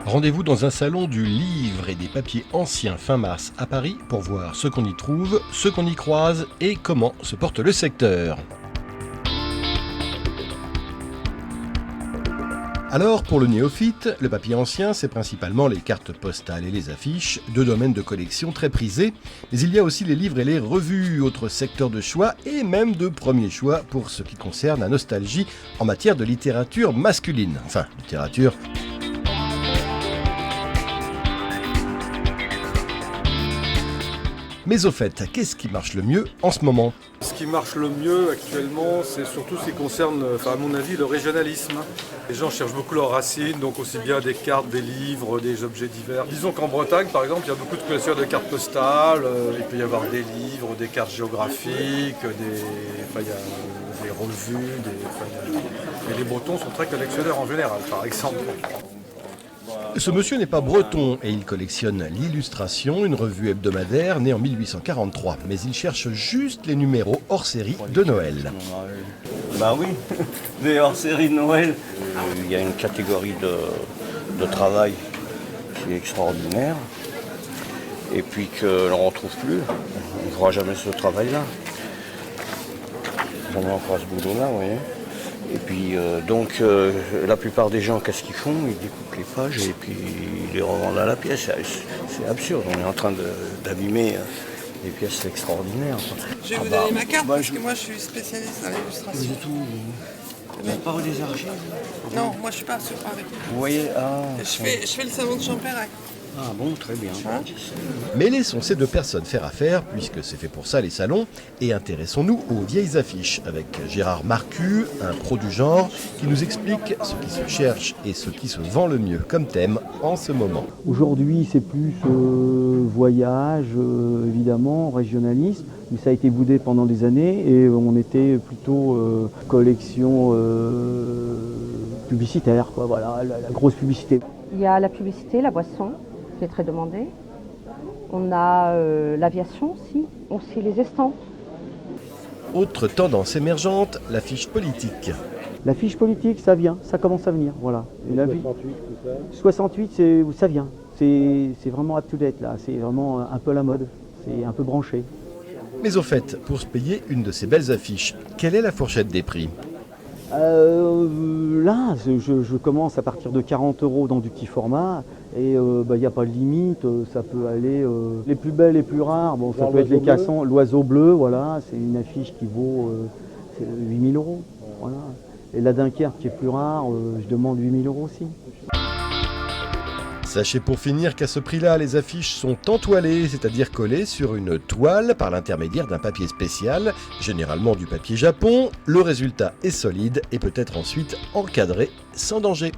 Rendez-vous dans un salon du livre et des papiers anciens fin mars à Paris pour voir ce qu'on y trouve, ce qu'on y croise et comment se porte le secteur. Alors, pour le néophyte, le papier ancien, c'est principalement les cartes postales et les affiches, deux domaines de collection très prisés, mais il y a aussi les livres et les revues, autre secteur de choix et même de premier choix pour ce qui concerne la nostalgie en matière de littérature masculine. Enfin, littérature. Mais au fait, qu'est-ce qui marche le mieux en ce moment ? Ce qui marche le mieux actuellement, c'est surtout ce qui concerne, à mon avis, le régionalisme. Les gens cherchent beaucoup leurs racines, donc aussi bien des cartes, des livres, des objets divers. Disons qu'en Bretagne, par exemple, il y a beaucoup de collectionneurs de cartes postales, il peut y avoir des livres, des cartes géographiques, il y a des revues, et les Bretons sont très collectionneurs en général, par exemple. Ce monsieur n'est pas breton et il collectionne l'Illustration, une revue hebdomadaire née en 1843. Mais il cherche juste les numéros hors série de Noël. Bah oui, les hors série de Noël. Il y a une catégorie de travail qui est extraordinaire et puis que l'on ne retrouve plus. On ne fera jamais ce travail-là. On a encore ce boulot-là, vous voyez. Et puis la plupart des gens, qu'est-ce qu'ils font ? Ils découpent les pages et puis ils les revendent à la pièce. C'est absurde, on est en train d'abîmer des pièces extraordinaires. Je vais vous donner ma carte parce que moi je suis spécialiste dans l'illustration. Vous n'avez pas eu des archives ? Non, moi je suis pas sur Paris. Vous voyez, Je fais le salon de Champérac. Ah bon, très bien. Mais laissons ces deux personnes faire affaire, puisque c'est fait pour ça les salons, et intéressons-nous aux vieilles affiches, avec Gérard Marcu, un pro du genre, qui nous explique ce qui se cherche et ce qui se vend le mieux comme thème en ce moment. Aujourd'hui, c'est plus voyage, évidemment, régionalisme, mais ça a été boudé pendant des années et on était plutôt collection publicitaire, quoi, voilà, la grosse publicité. Il y a la publicité, la boisson, qui est très demandée. On a l'aviation aussi les estampes. Autre tendance émergente, l'affiche politique. La fiche politique, ça vient, ça commence à venir, voilà. Et 68, tout ça 68, ça vient. C'est vraiment up-to-date, là. C'est vraiment un peu la mode. C'est un peu branché. Mais au fait, pour se payer une de ces belles affiches, quelle est la fourchette des prix ? Là, je commence à partir de 40 € dans du petit format et il n'y a pas de limite, ça peut aller les plus belles, les plus rares, bon, ça peut être les cassons, l'oiseau bleu, voilà, c'est une affiche qui vaut 8 000 €, voilà. Et la Dunkerque qui est plus rare, je demande 8 000 € aussi. Sachez pour finir qu'à ce prix-là, les affiches sont entoilées, c'est-à-dire collées sur une toile par l'intermédiaire d'un papier spécial, généralement du papier japon. Le résultat est solide et peut être ensuite encadré sans danger.